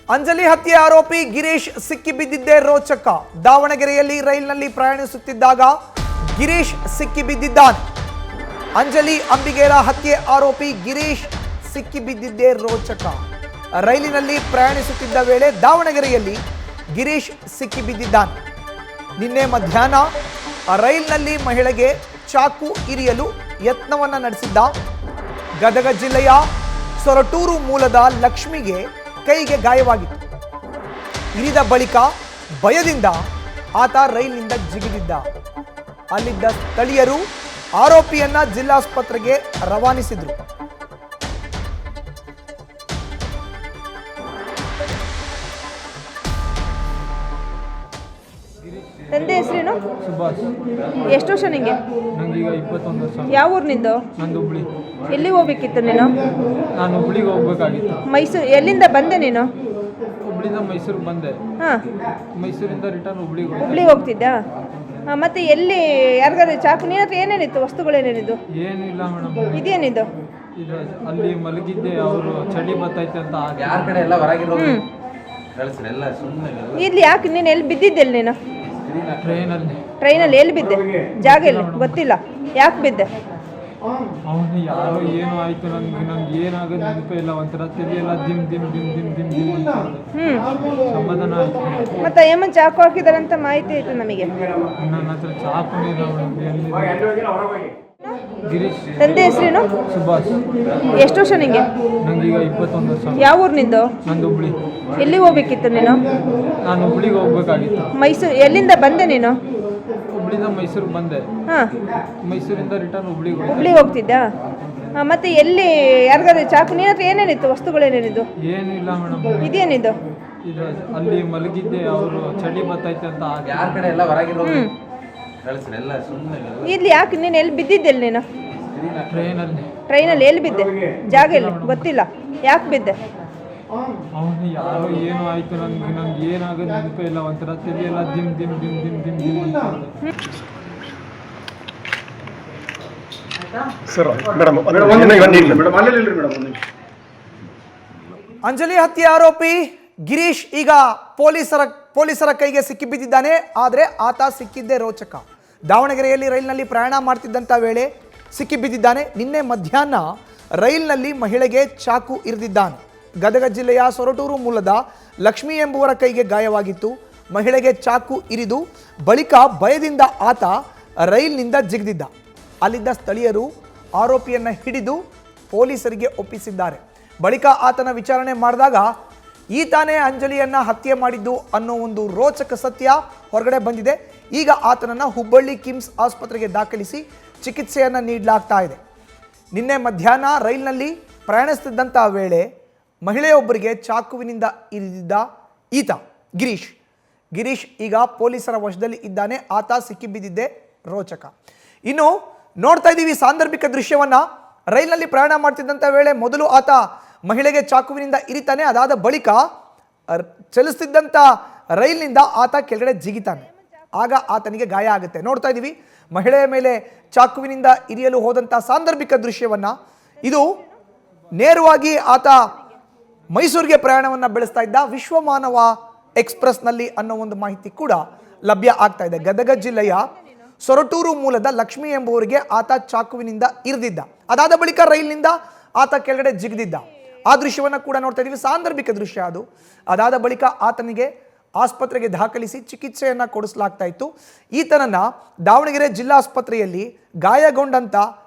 ಅಂಜಲಿ ಹತ್ಯೆ ಆರೋಪಿ ಗಿರೀಶ್ ಸಿಕ್ಕಿಬಿದ್ದಿದ್ದೇ ರೋಚಕ. ದಾವಣಗೆರೆಯಲ್ಲಿ ರೈಲಿನಲ್ಲಿ ಪ್ರಯಾಣಿಸುತ್ತಿದ್ದಾಗ ಗಿರೀಶ್ ಸಿಕ್ಕಿಬಿದ್ದಿದ್ದಾನೆ. ಅಂಜಲಿ ಅಂಬಿಗೇರ ಹತ್ಯೆ ಆರೋಪಿ ಗಿರೀಶ್ ಸಿಕ್ಕಿಬಿದ್ದಿದ್ದೇ ರೋಚಕ. ರೈಲಿನಲ್ಲಿ ಪ್ರಯಾಣಿಸುತ್ತಿದ್ದ ವೇಳೆ ದಾವಣಗೆರೆಯಲ್ಲಿ ಗಿರೀಶ್ ಸಿಕ್ಕಿಬಿದ್ದಿದ್ದಾನೆ. ನಿನ್ನೆ ಮಧ್ಯಾಹ್ನ ರೈಲಿನಲ್ಲಿ ಮಹಿಳೆಗೆ ಚಾಕು ಇರಿಯಲು ಯತ್ನವನ್ನ ನಡೆಸಿದ್ದ ಗದಗ ಜಿಲ್ಲೆಯ ಸೊರಟೂರು ಮೂಲದ ಲಕ್ಷ್ಮಿಗೆ ಕೈಗೆ ಗಾಯವಾಗಿತ್ತು. ಇರಿದ ಬಳಿಕ ಭಯದಿಂದ ಆತ ರೈಲಿನಿಂದ ಜಿಗಿದಿದ್ದ. ಅಲ್ಲಿದ್ದ ಸ್ಥಳೀಯರು ಆರೋಪಿಯನ್ನ ಜಿಲ್ಲಾಸ್ಪತ್ರೆಗೆ ರವಾನಿಸಿದ್ರು. ತಂದೆ ಹೆಸರೇನು? ಸುಭಾಷ್. ಎಷ್ಟು ವರ್ಷ ನಿಂಗೆ? ನನಗೀಗ 21 ವರ್ಷ. ಯಾವ ಊರು ನಿಂದು? ನಂದು ಹುಬ್ಳಿ. ಎಲ್ಲಿ ಹೋಗ್ಬೇಕಿತ್ತು ನೀನು? ನಾನು ಹುಬ್ಳಿಗೆ ಹೋಗ್ಬೇಕಾಗಿತ್ತು. ಮೈಸೂರು. ಎಲ್ಲಿಂದ ಬಂದೆ ನೀನು? ಹುಬ್ಳಿಂದ ಮೈಸೂರಿಗೆ ಬಂದೆ. ಹಾಂ. ಮೈಸೂರಿಂದ ರಿಟರ್ನ್ ಹುಬ್ಳಿಗೆ ಹೋಗ್ತಿದ್ದಾ? ಹಾಂ. ಮತ್ತೆ ಎಲ್ಲಿ ಯಾರಿಗಾರು ಚಾಕು? ನಿನ್ನ ಹತ್ರ ಏನೇನಿತ್ತು? ವಸ್ತುಗಳೇನೇನಿದ್ದು? ಏನೂ ಇಲ್ಲ ಮೇಡಮ್. ಇದೇನಿದ್ದು? ಇದು ಅಲ್ಲಿ ಮಲಗಿದ್ದೆ, ಅವರು ಚಳಿ ಬರ್ತೈತೆ ಅಂತ ಯಾರ ಕಡೆ ಎಲ್ಲ ಹೊರಗಿರೋ ಹ್ಞೂ. ಎಲ್ಲ ಸುಮ್ಮನೆ ಇಲ್ಲಿ ಯಾಕೆ ನೀನು ಎಲ್ಲಿ ಬಿದ್ದಿದ್ದೆಲ್ಲಿ ನೀನು? ಟ್ರೈನಲ್ಲಿ ಎಲ್ಲಿ ಬಿದ್ದೆ? ಜಾಗ ಎಲ್ಲಿ ಗೊತ್ತಿಲ್ಲ. ಯಾಕೆ ಬಿದ್ದೆ? ಅವನು ಯಾರೋ ಏನೋ ಆಯ್ತು, ನಂಗೆ ಏನಾಗೋದು ನೆನಪೇ ಇಲ್ಲ. ಒಂಥರ ತಲೆ ಎಲ್ಲ ದಿಮ್ ದಿಮ್ ದಿಮ್ ದಿಮ್ ದಿಮ್ ದಿಮ್ ಅಂತ ಸಮಾಧಾನ ಆಯ್ತು. ಮತ್ತೆ ಏಮನ್ ಚಾಕು ಹಾಕಿದಾರಂತ ಮಾಹಿತಿ ಆಯ್ತು ನಮಗೆ. ನನ್ನ ಹತ್ರ ಚಾಕು ಗಿರೀಶ್. ತಂದೆ ಹೆಸರೇನು? ಸುಭಾಷ್. ಎಷ್ಟು ವರ್ಷ ನಿಂಗೆ? ನನಗೀಗ 21 ವರ್ಷ. ಯಾವ ಊರು ನಿಂದು? ನಂದು ಹುಬ್ಳಿ. ಎಲ್ಲಿ ಹೋಗ್ಬೇಕಿತ್ತು ನೀನು? ನಾನು ಹುಬ್ಳಿಗೆ ಹೋಗ್ಬೇಕಾಗಿತ್ತು. ಮೈಸೂರು. ಎಲ್ಲಿಂದ ಬಂದೆ ನೀನು? ಹುಬ್ಳಿಂದ ಮೈಸೂರಿಗೆ ಬಂದೆ. ಹಾಂ. ಮೈಸೂರಿಂದ ರಿಟರ್ನ್ ಹುಬ್ಳಿಗೆ ಹೋಗ್ತಿದ್ದಾ? ಹಾಂ. ಮತ್ತೆ ಎಲ್ಲಿ ಯಾರಿಗಾರು ಚಾಕು? ನಿನ್ನ ಹತ್ರ ಏನೇನಿತ್ತು? ವಸ್ತುಗಳೇನೇನಿದ್ದು? ಏನೂ ಇಲ್ಲ ಮೇಡಮ್. ಇದೇನಿದ್ದು? ಇದು ಅಲ್ಲಿ ಮಲಗಿದ್ದೆ, ಅವರು ಚಳಿ ಬರ್ತೈತೆ ಅಂತ ಯಾರ ಕಡೆ ಎಲ್ಲ ಹೊರಗಿರೋ ಹ್ಞೂ. ಎಲ್ಲ ಸುಮ್ಮನೆ ಇಲ್ಲಿ ಯಾಕೆ ನೀನು ಎಲ್ಲಿ ಬಿದ್ದಿದ್ದೆಲ್ಲಿ ನೀನು? ಟ್ರೈನಲ್ಲಿ ಎಲ್ಲಿ ಬಿದ್ದೆ? ಜಾಗ ಎಲ್ಲಿ ಗೊತ್ತಿಲ್ಲ. ಯಾಕೆ ಬಿದ್ದೆ? ಅವನು ಯಾರೋ ಏನೋ ಆಯ್ತು, ನಂಗೆ ಏನಾಗೋದು ನೆನಪೇ ಇಲ್ಲ. ಒಂಥರ ತಲೆ ಎಲ್ಲ ದಿಮ್ ದಿಮ್ ದಿಮ್ ದಿಮ್ ದಿಮ್ ದಿಮ್ ಅಂತ ಅಂಜಲಿ ಹತ್ಯೆ ಆರೋಪಿ ಗಿರೀಶ್ ಈಗ ಪೊಲೀಸರ ಕೈಗೆ ಸಿಕ್ಕಿಬಿದ್ದಿದ್ದಾನೆ. ಆದರೆ ಆತ ಸಿಕ್ಕಿದ್ದೇ ರೋಚಕ. ದಾವಣಗೆರೆಯಲ್ಲಿ ರೈಲಿನಲ್ಲಿ ಪ್ರಯಾಣ ಮಾಡ್ತಿದ್ದಂಥ ವೇಳೆ ಸಿಕ್ಕಿಬಿದ್ದಿದ್ದಾನೆ. ನಿನ್ನೆ ಮಧ್ಯಾಹ್ನ ರೈಲಿನಲ್ಲಿ ಮಹಿಳೆಗೆ ಚಾಕು ಇರಿದಿದ್ದಾನೆ. ಗದಗ ಜಿಲ್ಲೆಯ ಸೊರಟೂರು ಮೂಲದ ಲಕ್ಷ್ಮಿ ಎಂಬುವರ ಕೈಗೆ ಗಾಯವಾಗಿತ್ತು. ಮಹಿಳೆಗೆ ಚಾಕು ಇರಿದು ಬಳಿಕ ಭಯದಿಂದ ಆತ ರೈಲಿನಿಂದ ಜಿಗಿದಿದ್ದ. ಅಲ್ಲಿದ್ದ ಸ್ಥಳೀಯರು ಆರೋಪಿಯನ್ನ ಹಿಡಿದು ಪೊಲೀಸರಿಗೆ ಒಪ್ಪಿಸಿದ್ದಾರೆ. ಬಳಿಕ ಆತನ ವಿಚಾರಣೆ ಮಾಡಿದಾಗ ಈತಾನೇ ಅಂಜಲಿಯನ್ನ ಹತ್ಯೆ ಮಾಡಿದ್ದು ಅನ್ನೋ ಒಂದು ರೋಚಕ ಸತ್ಯ ಹೊರಗಡೆ ಬಂದಿದೆ. ಈಗ ಆತನನ್ನು ಹುಬ್ಬಳ್ಳಿ ಕಿಮ್ಸ್ ಆಸ್ಪತ್ರೆಗೆ ದಾಖಲಿಸಿ ಚಿಕಿತ್ಸೆಯನ್ನು ನೀಡಲಾಗ್ತಾ ಇದೆ. ನಿನ್ನೆ ಮಧ್ಯಾಹ್ನ ರೈಲಿನಲ್ಲಿ ಪ್ರಯಾಣಿಸುತ್ತಿದ್ದಂಥ ವೇಳೆ ಮಹಿಳೆಯೊಬ್ಬರಿಗೆ ಚಾಕುವಿನಿಂದ ಇರಿದಿದ್ದ ಈತ ಗಿರೀಶ್ ಈಗ ಪೊಲೀಸರ ವಶದಲ್ಲಿ ಇದ್ದಾನೆ. ಆತ ಸಿಕ್ಕಿಬಿದ್ದಿದ್ದೇ ರೋಚಕ. ಇನ್ನು ನೋಡ್ತಾ ಇದ್ದೀವಿ ಸಾಂದರ್ಭಿಕ ದೃಶ್ಯವನ್ನ. ರೈಲಿನಲ್ಲಿ ಪ್ರಯಾಣ ಮಾಡ್ತಿದ್ದಂಥ ವೇಳೆ ಮೊದಲು ಆತ ಮಹಿಳೆಗೆ ಚಾಕುವಿನಿಂದ ಇರಿತಾನೆ. ಅದಾದ ಬಳಿಕ ಚಲಿಸ್ತಿದ್ದಂಥ ರೈಲಿನಿಂದ ಆತ ಕೆಳಗಡೆ ಜಿಗಿತಾನೆ. ಆಗ ಆತನಿಗೆ ಗಾಯ ಆಗುತ್ತೆ. ನೋಡ್ತಾ ಇದ್ದೀವಿ ಮಹಿಳೆಯ ಮೇಲೆ ಚಾಕುವಿನಿಂದ ಇರಿಯಲು ಹೋದಂಥ ಸಾಂದರ್ಭಿಕ ದೃಶ್ಯವನ್ನ. ಇದು ನೇರವಾಗಿ ಆತ ಮೈಸೂರಿಗೆ ಪ್ರಯಾಣವನ್ನು ಬೆಳೆಸ್ತಾ ಇದ್ದ ವಿಶ್ವಮಾನವ ಎಕ್ಸ್ಪ್ರೆಸ್ನಲ್ಲಿ ಅನ್ನೋ ಒಂದು ಮಾಹಿತಿ ಕೂಡ ಲಭ್ಯ ಆಗ್ತಾ ಇದೆ. ಗದಗ ಜಿಲ್ಲೆಯ ಸೊರಟೂರು ಮೂಲದ ಲಕ್ಷ್ಮಿ ಎಂಬುವರಿಗೆ ಆತ ಚಾಕುವಿನಿಂದ ಇರಿದಿದ್ದ. ಅದಾದ ಬಳಿಕ ರೈಲಿನಿಂದ ಆತ ಕೆಳಗಡೆ ಜಿಗಿದಿದ್ದ. ಆ ದೃಶ್ಯವನ್ನು ಕೂಡ ನೋಡ್ತಾ ಇದ್ದೀವಿ. ಸಾಂದರ್ಭಿಕ ದೃಶ್ಯ ಅದು. ಅದಾದ ಬಳಿಕ ಆತನಿಗೆ ಆಸ್ಪತ್ರೆಗೆ ದಾಖಲಿಸಿ ಚಿಕಿತ್ಸೆಯನ್ನು ಕೊಡಿಸಲಾಗ್ತಾ ಇತ್ತು. ಈತನನ್ನ ದಾವಣಗೆರೆ ಜಿಲ್ಲಾಸ್ಪತ್ರೆಯಲ್ಲಿ ಗಾಯಗೊಂಡಂಥ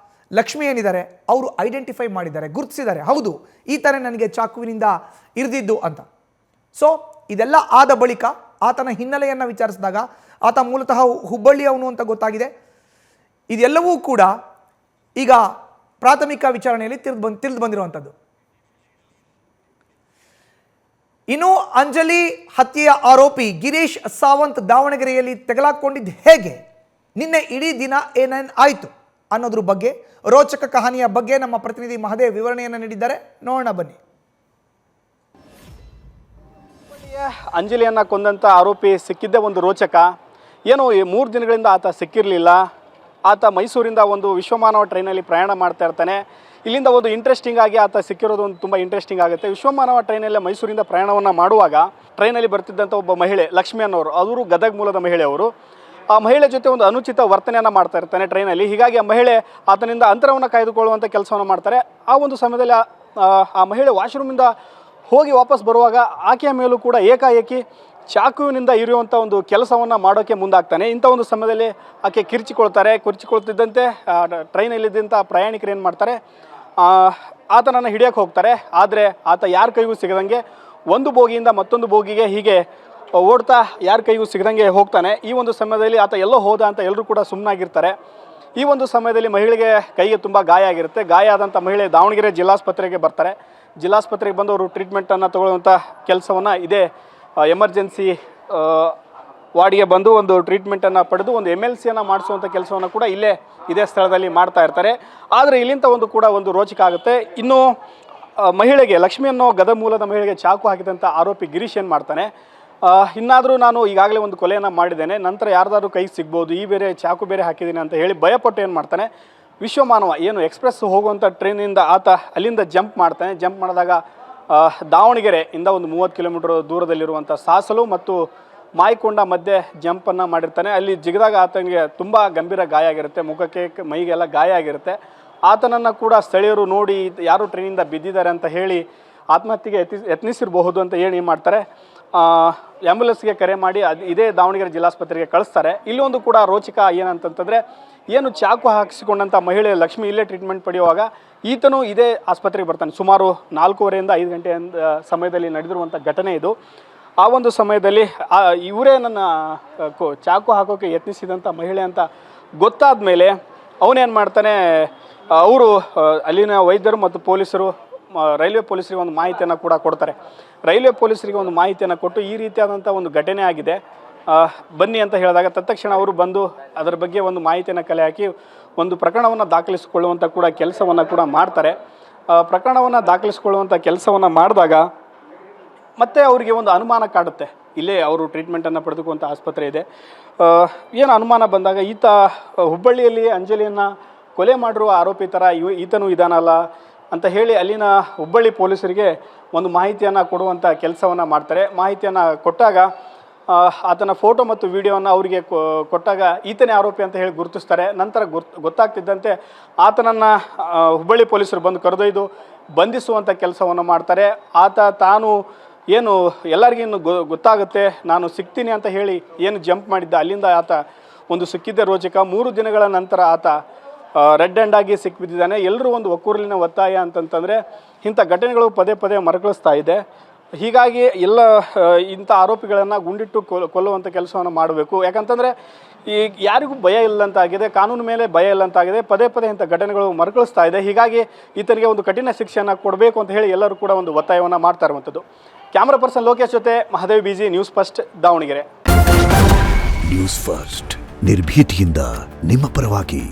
ಲಕ್ಷ್ಮಿ ಏನಿದ್ದಾರೆ ಅವರು ಐಡೆಂಟಿಫೈ ಮಾಡಿದ್ದಾರೆ, ಗುರುತಿಸಿದ್ದಾರೆ. ಹೌದು, ಈತನೇ ನನಗೆ ಚಾಕುವಿನಿಂದ ಇರಿದಿದ್ದು ಅಂತ. ಸೊ ಇದೆಲ್ಲ ಆದ ಬಳಿಕ ಆತನ ಹಿನ್ನೆಲೆಯನ್ನು ವಿಚಾರಿಸಿದಾಗ ಆತ ಮೂಲತಃ ಹುಬ್ಬಳ್ಳಿಯವನು ಅಂತ ಗೊತ್ತಾಗಿದೆ. ಇದೆಲ್ಲವೂ ಕೂಡ ಈಗ ಪ್ರಾಥಮಿಕ ವಿಚಾರಣೆಯಲ್ಲಿ ತಿಳಿದು ಬಂದಿರುವಂಥದ್ದು. ಇನ್ನು ಅಂಜಲಿ ಹತ್ಯೆಯ ಆರೋಪಿ ಗಿರೀಶ್ ಸಾವಂತ್ ದಾವಣಗೆರೆಯಲ್ಲಿ ತೆಗೆದುಕೊಂಡಿದ್ದು ಹೇಗೆ, ನಿನ್ನೆ ಇಡೀ ದಿನ ಏನೇನು ಆಯಿತು ಅನ್ನೋದ್ರ ಬಗ್ಗೆ, ರೋಚಕ ಕಹಾನಿಯ ಬಗ್ಗೆ ನಮ್ಮ ಪ್ರತಿನಿಧಿ ಮಹದೇವ್ ವಿವರಣೆಯನ್ನು ನೀಡಿದ್ದಾರೆ. ನೋಡೋಣ ಬನ್ನಿ. ಅಂಜಲಿಯನ್ನು ಕೊಂದಂಥ ಆರೋಪಿ ಸಿಕ್ಕಿದ್ದೇ ಒಂದು ರೋಚಕ. ಏನೋ ಈ 3 ದಿನಗಳಿಂದ ಆತ ಸಿಕ್ಕಿರಲಿಲ್ಲ. ಆತ ಮೈಸೂರಿಂದ ಒಂದು ವಿಶ್ವಮಾನವ ಟ್ರೈನಲ್ಲಿ ಪ್ರಯಾಣ ಮಾಡ್ತಾ ಇರ್ತಾನೆ. ಇಲ್ಲಿಂದ ಒಂದು ಇಂಟ್ರೆಸ್ಟಿಂಗ್ ಆಗಿ ಆತ ಸಿಕ್ಕಿರೋದು ಒಂದು ತುಂಬ ಇಂಟ್ರೆಸ್ಟಿಂಗ್ ಆಗುತ್ತೆ. ವಿಶ್ವಮಾನವ ಟ್ರೈನಲ್ಲೇ ಮೈಸೂರಿಂದ ಪ್ರಯಾಣವನ್ನು ಮಾಡುವಾಗ ಟ್ರೈನಲ್ಲಿ ಬರ್ತಿದ್ದಂಥ ಒಬ್ಬ ಮಹಿಳೆ ಲಕ್ಷ್ಮಿ ಅನ್ನೋರು, ಅವರು ಗದಗ ಮೂಲದ ಮಹಿಳೆ. ಅವರು ಆ ಮಹಿಳೆ ಜೊತೆ ಒಂದು ಅನುಚಿತ ವರ್ತನೆಯನ್ನು ಮಾಡ್ತಾ ಇರ್ತಾನೆ ಟ್ರೈನಲ್ಲಿ. ಹೀಗಾಗಿ ಆ ಮಹಿಳೆ ಆತನಿಂದ ಅಂತರವನ್ನು ಕಾಯ್ದುಕೊಳ್ಳುವಂಥ ಕೆಲಸವನ್ನು ಮಾಡ್ತಾರೆ. ಆ ಒಂದು ಸಮಯದಲ್ಲಿ ಆ ಮಹಿಳೆ ವಾಶ್ರೂಮಿಂದ ಹೋಗಿ ವಾಪಸ್ ಬರುವಾಗ ಆಕೆಯ ಮೇಲೂ ಕೂಡ ಏಕಾಏಕಿ ಚಾಕುವಿನಿಂದ ಇರುವಂಥ ಒಂದು ಕೆಲಸವನ್ನು ಮಾಡೋಕ್ಕೆ ಮುಂದಾಗ್ತಾನೆ. ಇಂಥ ಒಂದು ಸಮಯದಲ್ಲಿ ಆಕೆ ಕಿರ್ಚಿಕೊಳ್ತಿದ್ದಂತೆ ಟ್ರೈನಲ್ಲಿದ್ದಂಥ ಪ್ರಯಾಣಿಕರು ಏನು ಮಾಡ್ತಾರೆ, ಆತನನ್ನು ಹಿಡಿಯೋಕ್ಕೆ ಹೋಗ್ತಾರೆ. ಆದರೆ ಆತ ಯಾರ ಕೈಗೂ ಸಿಗದಂಗೆ ಒಂದು ಬೋಗಿಯಿಂದ ಮತ್ತೊಂದು ಬೋಗಿಗೆ ಹೀಗೆ ಓಡ್ತಾ ಯಾರ ಕೈಗೂ ಸಿಗದಂಗೆ ಹೋಗ್ತಾನೆ. ಈ ಒಂದು ಸಮಯದಲ್ಲಿ ಆತ ಎಲ್ಲೋ ಹೋದ ಅಂತ ಎಲ್ಲರೂ ಕೂಡ ಸುಮ್ಮನಾಗಿರ್ತಾರೆ. ಈ ಒಂದು ಸಮಯದಲ್ಲಿ ಮಹಿಳೆಗೆ ಕೈಗೆ ತುಂಬ ಗಾಯ ಆಗಿರುತ್ತೆ. ಗಾಯ ಆದಂಥ ಮಹಿಳೆ ದಾವಣಗೆರೆ ಜಿಲ್ಲಾಸ್ಪತ್ರೆಗೆ ಬರ್ತಾರೆ. ಜಿಲ್ಲಾಸ್ಪತ್ರೆಗೆ ಬಂದು ಅವರು ಟ್ರೀಟ್ಮೆಂಟನ್ನು ತಗೊಳ್ಳುವಂಥ ಕೆಲಸವನ್ನು ಇದೇ ಎಮರ್ಜೆನ್ಸಿ ವಾರ್ಡಿಗೆ ಬಂದು ಒಂದು ಟ್ರೀಟ್ಮೆಂಟನ್ನು ಪಡೆದು ಒಂದು MLCಯನ್ನು ಮಾಡಿಸುವಂಥ ಕೆಲಸವನ್ನು ಕೂಡ ಇದೇ ಸ್ಥಳದಲ್ಲಿ ಮಾಡ್ತಾ ಇರ್ತಾರೆ. ಆದರೆ ಇಲ್ಲಿಂದ ಒಂದು ರೋಚಕ ಆಗುತ್ತೆ. ಇನ್ನು ಮಹಿಳೆಗೆ ಲಕ್ಷ್ಮಿ ಅನ್ನೋ ಗದಗ ಮೂಲದ ಮಹಿಳೆಗೆ ಚಾಕು ಹಾಕಿದಂಥ ಆರೋಪಿ ಗಿರೀಶ್ ಏನು ಮಾಡ್ತಾನೆ, ಇನ್ನಾದರೂ ನಾನು ಈಗಾಗಲೇ ಒಂದು ಕೊಲೆಯನ್ನು ಮಾಡಿದ್ದೇನೆ, ನಂತರ ಯಾರ್ದಾದ್ರೂ ಕೈಗೆ ಸಿಗ್ಬೋದು, ಈ ಬೇರೆ ಚಾಕು ಬೇರೆ ಹಾಕಿದ್ದೀನಿ ಅಂತ ಹೇಳಿ ಭಯಪಟ್ಟು ಏನು ಮಾಡ್ತಾನೆ, ವಿಶ್ವಮಾನವ ಏನು ಎಕ್ಸ್ಪ್ರೆಸ್ ಹೋಗುವಂಥ ಟ್ರೈನಿಂದ ಆತ ಅಲ್ಲಿಂದ ಜಂಪ್ ಮಾಡ್ತಾನೆ. ಜಂಪ್ ಮಾಡಿದಾಗ ದಾವಣಗೆರೆಯಿಂದ ಒಂದು 30 ಕಿಲೋಮೀಟರ್ ದೂರದಲ್ಲಿರುವಂಥ ಸಾಸಲು ಮತ್ತು ಮಾಯಕೊಂಡ ಮಧ್ಯೆ ಜಂಪನ್ನು ಮಾಡಿರ್ತಾನೆ. ಅಲ್ಲಿ ಜಿಗಿದಾಗ ಆತನಿಗೆ ತುಂಬ ಗಂಭೀರ ಗಾಯ ಆಗಿರುತ್ತೆ, ಮುಖಕ್ಕೆ ಮೈಗೆಲ್ಲ ಗಾಯ ಆಗಿರುತ್ತೆ. ಆತನನ್ನು ಕೂಡ ಸ್ಥಳೀಯರು ನೋಡಿ ಯಾರು ಟ್ರೈನಿಂದ ಬಿದ್ದಿದ್ದಾರೆ ಅಂತ ಹೇಳಿ ಆತ್ಮಹತ್ಯೆಗೆ ಯತ್ನಿಸಿರಬಹುದು ಅಂತ ಹೇಳಿ ಮಾಡ್ತಾರೆ. ಆ್ಯಂಬುಲೆನ್ಸ್ಗೆ ಕರೆ ಮಾಡಿ ಇದೇ ದಾವಣಗೆರೆ ಜಿಲ್ಲಾಸ್ಪತ್ರೆಗೆ ಕಳಿಸ್ತಾರೆ. ಇಲ್ಲೊಂದು ಕೂಡ ರೋಚಕ ಏನಂತಂತಂದರೆ, ಏನು ಚಾಕು ಹಾಕಿಸಿಕೊಂಡಂಥ ಮಹಿಳೆ ಲಕ್ಷ್ಮಿ ಇಲ್ಲೇ ಟ್ರೀಟ್ಮೆಂಟ್ ಪಡೆಯುವಾಗ ಈತನು ಇದೇ ಆಸ್ಪತ್ರೆಗೆ ಬರ್ತಾನೆ. ಸುಮಾರು 4:15 5 ಗಂಟೆ ಸಮಯದಲ್ಲಿ ನಡೆದಿರುವಂಥ ಘಟನೆ ಇದು. ಆ ಒಂದು ಸಮಯದಲ್ಲಿ ಇವರೇ ನನ್ನ ಚಾಕು ಹಾಕೋಕ್ಕೆ ಯತ್ನಿಸಿದಂಥ ಮಹಿಳೆ ಅಂತ ಗೊತ್ತಾದ ಮೇಲೆ ಅವನೇನು ಮಾಡ್ತಾನೆ, ಅವರು ಅಲ್ಲಿನ ವೈದ್ಯರು ಮತ್ತು ಪೊಲೀಸರು ರೈಲ್ವೆ ಪೊಲೀಸರಿಗೆ ಒಂದು ಮಾಹಿತಿಯನ್ನು ಕೂಡ ಕೊಡ್ತಾರೆ. ರೈಲ್ವೆ ಪೊಲೀಸರಿಗೆ ಒಂದು ಮಾಹಿತಿಯನ್ನು ಕೊಟ್ಟು ಈ ರೀತಿಯಾದಂಥ ಒಂದು ಘಟನೆ ಆಗಿದೆ, ಬನ್ನಿ ಅಂತ ಹೇಳಿದಾಗ ತತ್ಕ್ಷಣ ಅವರು ಬಂದು ಅದರ ಬಗ್ಗೆ ಒಂದು ಮಾಹಿತಿಯನ್ನು ಕಲೆ ಹಾಕಿ ಒಂದು ಪ್ರಕರಣವನ್ನು ದಾಖಲಿಸಿಕೊಳ್ಳುವಂಥ ಕೂಡ ಕೆಲಸವನ್ನು ಕೂಡ ಮಾಡ್ತಾರೆ. ಪ್ರಕರಣವನ್ನು ದಾಖಲಿಸಿಕೊಳ್ಳುವಂಥ ಕೆಲಸವನ್ನು ಮಾಡಿದಾಗ ಮತ್ತೆ ಅವರಿಗೆ ಒಂದು ಅನುಮಾನ ಕಾಡುತ್ತೆ. ಇಲ್ಲೇ ಅವರು ಟ್ರೀಟ್ಮೆಂಟನ್ನು ಪಡೆದುಕೊಂಥ ಆಸ್ಪತ್ರೆ ಇದೆ. ಏನು ಅನುಮಾನ ಬಂದಾಗ ಈತ ಹುಬ್ಬಳ್ಳಿಯಲ್ಲಿ ಅಂಜಲಿಯನ್ನು ಕೊಲೆ ಮಾಡಿರುವ ಆರೋಪಿ ಥರ ಈತನೂ ಇದಾನಲ್ಲ ಅಂತ ಹೇಳಿ ಅಲ್ಲಿನ ಹುಬ್ಬಳ್ಳಿ ಪೊಲೀಸರಿಗೆ ಒಂದು ಮಾಹಿತಿಯನ್ನು ಕೊಡುವಂಥ ಕೆಲಸವನ್ನು ಮಾಡ್ತಾರೆ. ಮಾಹಿತಿಯನ್ನು ಕೊಟ್ಟಾಗ ಆತನ ಫೋಟೋ ಮತ್ತು ವಿಡಿಯೋವನ್ನು ಅವರಿಗೆ ಕೊಟ್ಟಾಗ ಈತನೇ ಆರೋಪಿ ಅಂತ ಹೇಳಿ ಗುರುತಿಸ್ತಾರೆ. ನಂತರ ಗೊತ್ತಾಗ್ತಿದ್ದಂತೆ ಆತನನ್ನು ಹುಬ್ಬಳ್ಳಿ ಪೊಲೀಸರು ಬಂದು ಕರೆದೊಯ್ದು ಬಂಧಿಸುವಂಥ ಕೆಲಸವನ್ನು ಮಾಡ್ತಾರೆ. ಆತ ತಾನು ಏನು ಎಲ್ಲರಿಗಿನ್ನು ಗೊತ್ತಾಗುತ್ತೆ, ನಾನು ಸಿಗ್ತೀನಿ ಅಂತ ಹೇಳಿ ಏನು ಜಂಪ್ ಮಾಡಿದ್ದ ಅಲ್ಲಿಂದ ಆತ ಒಂದು ಸಿಕ್ಕಿದ್ದೇ ರೋಚಕ. 3 ದಿನಗಳ ನಂತರ ಆತ ರೆಡ್ ಹ್ಯಾಂಡ್ ಆಗಿ ಸಿಕ್ಕಿಬಿದ್ದಿದ್ದಾನೆ. ಎಲ್ಲರೂ ಒಂದು ಒಕ್ಕೂರಲಿನ ಒತ್ತಾಯ ಅಂತಂತಂದರೆ ಇಂಥ ಘಟನೆಗಳು ಪದೇ ಪದೇ ಮರಕಳಿಸ್ತಾ ಇದೆ. ಹೀಗಾಗಿ ಎಲ್ಲ ಇಂಥ ಆರೋಪಿಗಳನ್ನು ಗುಂಡಿಟ್ಟು ಕೊಲ್ಲುವಂಥ ಕೆಲಸವನ್ನು ಮಾಡಬೇಕು. ಯಾಕಂತಂದರೆ ಈಗ ಯಾರಿಗೂ ಭಯ ಇಲ್ಲಂತಾಗಿದೆ, ಕಾನೂನು ಮೇಲೆ ಭಯ ಇಲ್ಲಂತಾಗಿದೆ. ಪದೇ ಪದೇ ಇಂಥ ಘಟನೆಗಳು ಮರಕಳಿಸ್ತಾ ಇದೆ. ಹೀಗಾಗಿ ಈತನಿಗೆ ಒಂದು ಕಠಿಣ ಶಿಕ್ಷೆಯನ್ನು ಕೊಡಬೇಕು ಅಂತ ಹೇಳಿ ಎಲ್ಲರೂ ಕೂಡ ಒಂದು ಒತ್ತಾಯವನ್ನು ಮಾಡ್ತಾ ಇರುವಂಥದ್ದು. ಕ್ಯಾಮ್ರಾ ಪರ್ಸನ್ ಲೋಕೇಶ್ ಜೊತೆ Mahadev BG, news first, Davanagere. News first ನಿರ್ಭೀತಿಯಿಂದ ನಿಮ್ಮ ಪರವಾಗಿ.